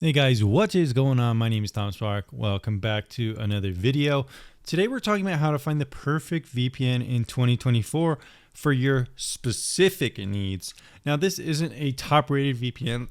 Hey guys, what is going on? My name is Tom Spark. Welcome back to another video. Today we're talking about how to find the perfect VPN in 2024 for your specific needs. Now this isn't a top rated VPN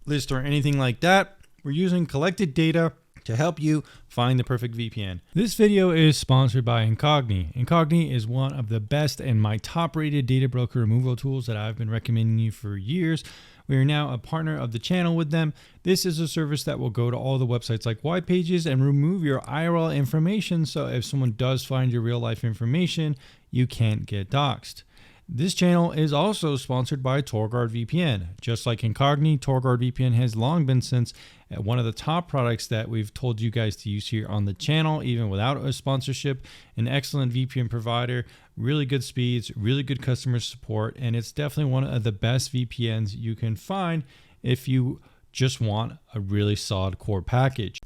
list or anything like that. We're using collected data to help you find the perfect VPN. This video is sponsored by Incogni. Incogni is one of the best and my top rated data broker removal tools that I've been recommending you for years. We are now a partner of the channel with them. This is a service that will go to all the websites like web pages and remove your IRL information, so if someone does find your real life information, you can't get doxxed. This channel is also sponsored by VPN. Just like Incogni, VPN has long been since one of the top products that we've told you guys to use here on the channel, even without a sponsorship. An excellent VPN provider, really good speeds, really good customer support, and it's definitely one of the best VPNs you can find if you just want a really solid core package.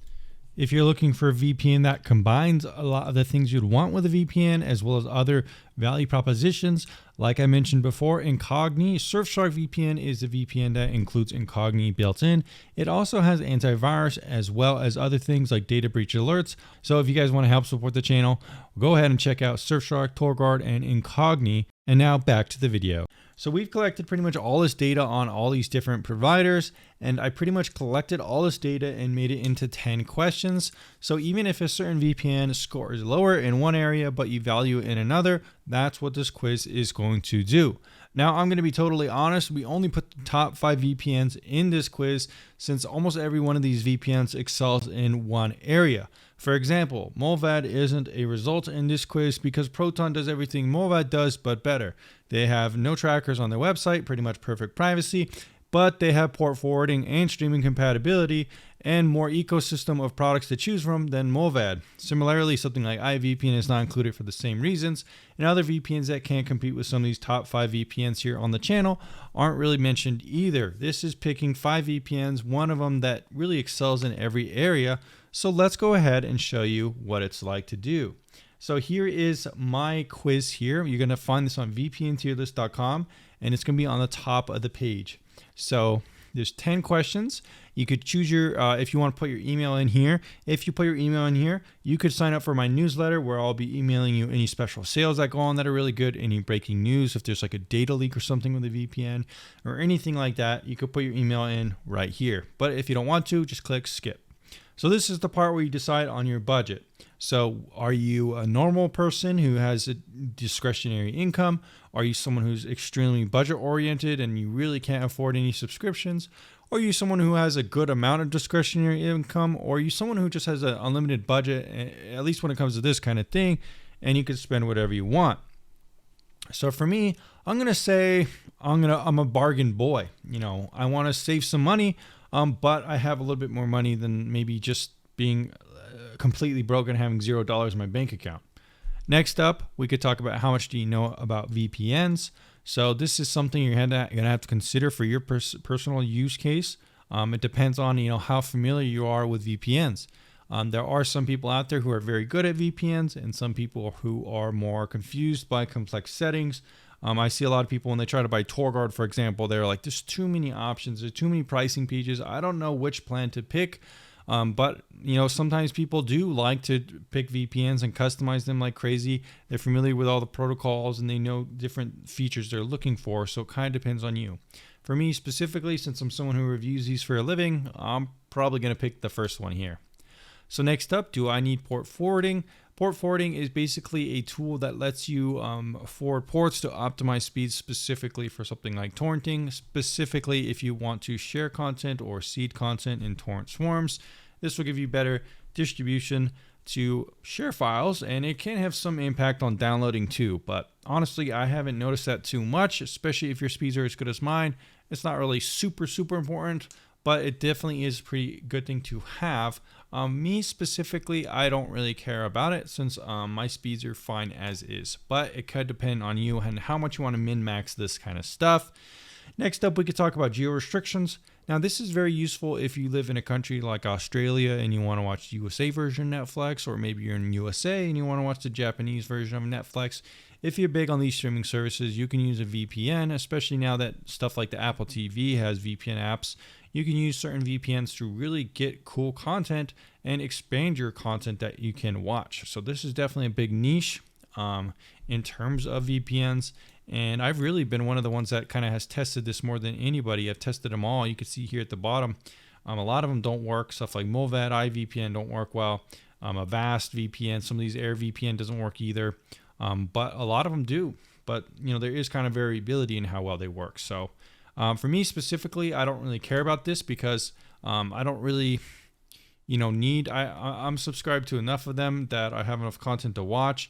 If you're looking for a VPN that combines a lot of the things you'd want with a VPN, as well as other value propositions, like I mentioned before, Incogni, Surfshark VPN is a VPN that includes Incogni built in. It also has antivirus as well as other things like data breach alerts. So if you guys want to help support the channel, go ahead and check out Surfshark, Torguard, and Incogni. And now back to the video. So we've collected pretty much all this data on all these different providers, and I pretty much collected all this data and made it into 10 questions. So even if a certain VPN score is lower in one area, but you value it in another, that's what this quiz is going to do. Now, I'm going to be totally honest. We only put the top 5 VPNs in this quiz since almost every one of these VPNs excels in one area. For example, Mullvad isn't a result in this quiz because Proton does everything Mullvad does, but better. They have no trackers on their website, pretty much perfect privacy, but they have port forwarding and streaming compatibility and more ecosystem of products to choose from than Mullvad. Similarly, something like iVPN is not included for the same reasons, and other VPNs that can't compete with some of these top 5 VPNs here on the channel aren't really mentioned either. This is picking 5 VPNs, one of them that really excels in every area. So let's go ahead and show you what it's like to do. So here is my quiz here. You're going to find this on vpntierlist.com, and it's going to be on the top of the page. So there's 10 questions. You could choose your, if you want to put your email in here. If you put your email in here, you could sign up for my newsletter where I'll be emailing you any special sales that go on that are really good, any breaking news, if there's like a data leak or something with a VPN or anything like that, you could put your email in right here. But if you don't want to, just click skip. So this is the part where you decide on your budget. So are you a normal person who has a discretionary income? Are you someone who's extremely budget oriented and you really can't afford any subscriptions? Or are you someone who has a good amount of discretionary income? Or are you someone who just has an unlimited budget, at least when it comes to this kind of thing, and you can spend whatever you want? So for me, I'm going to say I'm a bargain boy. You know, I want to save some money, but I have a little bit more money than maybe just being completely broke and having $0 in my bank account. Next up, we could talk about how much do you know about VPNs. So this is something you're going to have to consider for your personal use case. It depends on how familiar you are with VPNs. There are some people out there who are very good at VPNs and some people who are more confused by complex settings. I see a lot of people when they try to buy Torguard, for example, they're like, there's too many options, there's too many pricing pages, I don't know which plan to pick. But sometimes people do like to pick VPNs and customize them like crazy. They're familiar with all the protocols and they know different features they're looking for. So it kind of depends on you. For me specifically, since I'm someone who reviews these for a living, I'm probably going to pick the first one here. So next up, do I need port forwarding? Port forwarding is basically a tool that lets you forward ports to optimize speeds specifically for something like torrenting, specifically if you want to share content or seed content in torrent swarms. This will give you better distribution to share files, and it can have some impact on downloading too, but honestly, I haven't noticed that too much, especially if your speeds are as good as mine. It's not really super important, but it definitely is a pretty good thing to have. Me specifically, I don't really care about it since my speeds are fine as is, but it could depend on you and how much you want to min-max this kind of stuff. Next up, we could talk about geo restrictions. Now, this is very useful if you live in a country like Australia and you want to watch the USA version of Netflix, or maybe you're in USA and you want to watch the Japanese version of Netflix. If you're big on these streaming services, you can use a VPN, especially now that stuff like the Apple TV has VPN apps. you can use certain VPNs to really get cool content and expand your content that you can watch. So this is definitely a big niche in terms of VPNs. And I've really been one of the ones that kind of has tested this more than anybody. I've tested them all. You can see here at the bottom, a lot of them don't work. Stuff like Movad, iVPN don't work well. Avast VPN, some of these Air VPN doesn't work either. But a lot of them do. But there is kind of variability in how well they work. So for me specifically, I don't really care about this because I don't really I'm subscribed to enough of them that I have enough content to watch.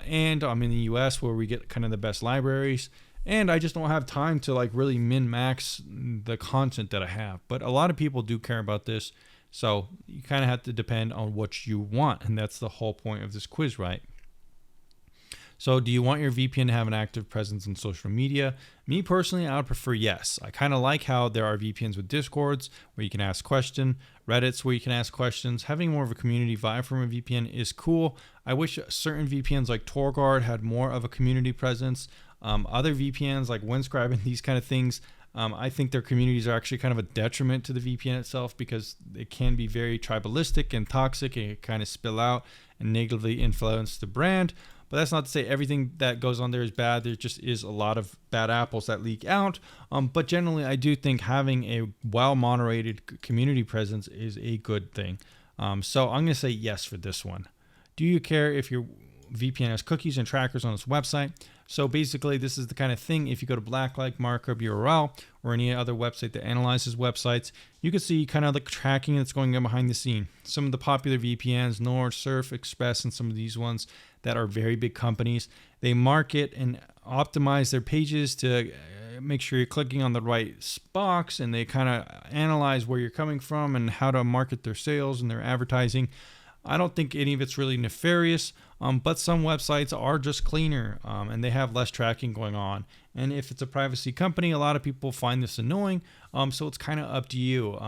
And I'm in the US where we get kind of the best libraries. And I just don't have time to like really min-max the content that I have. But a lot of people do care about this. So you kind of have to depend on what you want. And that's the whole point of this quiz, right? So do you want your VPN to have an active presence on social media? Me personally, I would prefer yes. I kind of like how there are VPNs with Discords where you can ask questions, Reddits where you can ask questions. Having more of a community vibe from a VPN is cool. I wish certain VPNs like TorGuard had more of a community presence. Other VPNs like Windscribe and these kind of things, I think their communities are actually kind of a detriment to the VPN itself because it can be very tribalistic and toxic and it kind of spill out and negatively influence the brand. But that's not to say everything that goes on there is bad. There just is a lot of bad apples that leak out. But generally, I do think having a well-moderated community presence is a good thing. So I'm going to say yes for this one. Do you care if your VPN has cookies and trackers on its website? So basically, this is the kind of thing, if you go to Blacklight Markup URL or any other website that analyzes websites, you can see kind of the tracking that's going on behind the scene. Some of the popular VPNs, Nord, Surf, Express, and some of these ones that are very big companies, they market and optimize their pages to make sure you're clicking on the right box, and they kind of analyze where you're coming from and how to market their sales and their advertising. I don't think any of it's really nefarious, but some websites are just cleaner and they have less tracking going on. And if it's a privacy company, a lot of people find this annoying, so it's kind of up to you.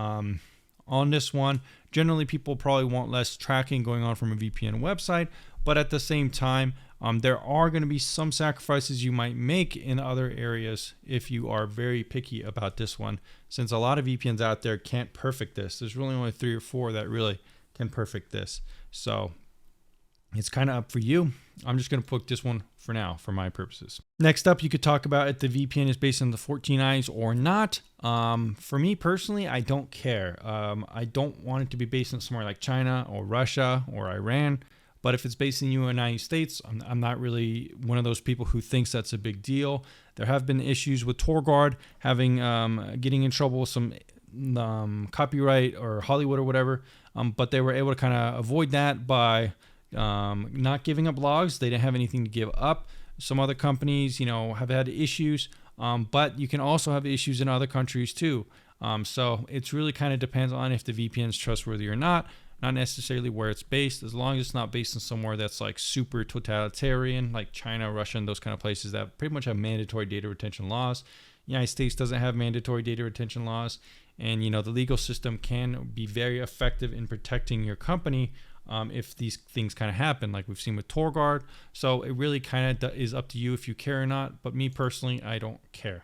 On this one, generally people probably want less tracking going on from a VPN website, but at the same time, there are going to be some sacrifices you might make in other areas if you are very picky about this one, since a lot of VPNs out there can't perfect this. There's really only 3 or 4 that really can perfect this. So it's kind of up for you. I'm just going to put this one for now for my purposes. Next up, you could talk about if the VPN is based on the 14 eyes or not. For me personally, I don't care. I don't want it to be based on somewhere like China or Russia or Iran. But if it's based in the United States, I'm not really one of those people who thinks that's a big deal. There have been issues with TorGuard getting in trouble with some copyright or Hollywood or whatever, but they were able to kind of avoid that by not giving up logs. They didn't have anything to give up. Some other companies, have had issues, but you can also have issues in other countries too. So it's really kind of depends on if the VPN is trustworthy or not necessarily where it's based, as long as it's not based in somewhere that's like super totalitarian, like China, Russia, and those kind of places that pretty much have mandatory data retention laws. The United States doesn't have mandatory data retention laws, and the legal system can be very effective in protecting your company if these things kind of happen, like we've seen with TorGuard. So it really kind of is up to you if you care or not, but me personally, I don't care.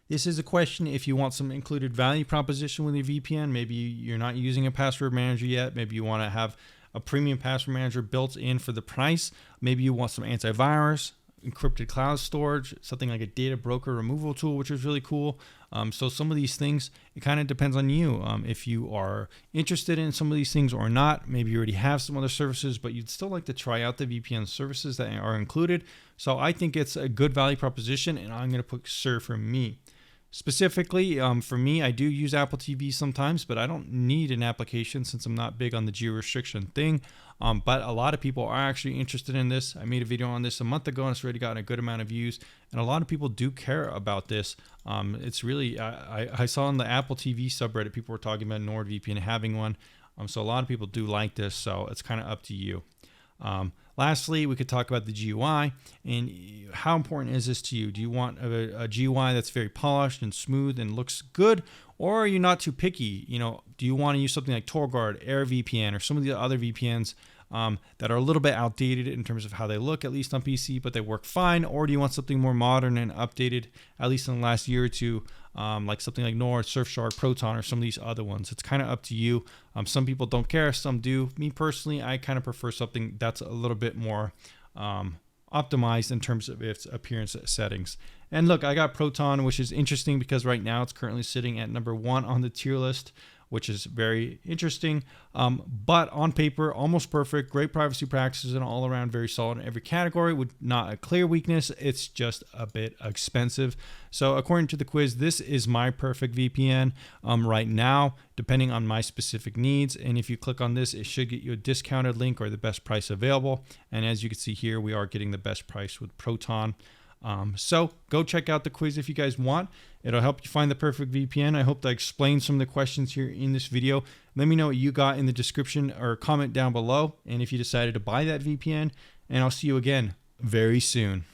This is a question if you want some included value proposition with your VPN. Maybe you're not using a password manager yet. Maybe you want to have a premium password manager built in for the price. Maybe you want some antivirus, encrypted cloud storage, something like a data broker removal tool, which is really cool. So some of these things, it kind of depends on you. If you are interested in some of these things or not, maybe you already have some other services, but you'd still like to try out the VPN services that are included. So I think it's a good value proposition, and I'm going to put sure for me. Specifically, for me, I do use Apple TV sometimes, but I don't need an application since I'm not big on the geo restriction thing. But a lot of people are actually interested in this. I made a video on this a month ago, and it's already gotten a good amount of views. And a lot of people do care about this. It's really, I saw on the Apple TV subreddit, people were talking about NordVPN having one. So a lot of people do like this, so it's kind of up to you. Lastly, we could talk about the GUI and how important is this to you? Do you want a GUI that's very polished and smooth and looks good, or are you not too picky? Do you want to use something like TorGuard, AirVPN, or some of the other VPNs that are a little bit outdated in terms of how they look, at least on PC, but they work fine? Or do you want something more modern and updated, at least in the last year or two, like something like Nord, Surfshark, Proton, or some of these other ones. It's kind of up to you. Some people don't care, some do. Me personally, I kind of prefer something that's a little bit more optimized in terms of its appearance settings. And look, I got Proton, which is interesting because right now it's currently sitting at number 1 on the tier list, which is very interesting. But on paper, almost perfect, great privacy practices, and all around very solid in every category with not a clear weakness. It's just a bit expensive. So according to the quiz, this is my perfect VPN right now, depending on my specific needs. And if you click on this, it should get you a discounted link or the best price available. And as you can see here, we are getting the best price with Proton. So go check out the quiz if you guys want. It'll help you find the perfect VPN. I hope I explained some of the questions here in this video. Let me know what you got in the description or comment down below, and if you decided to buy that VPN, and I'll see you again very soon.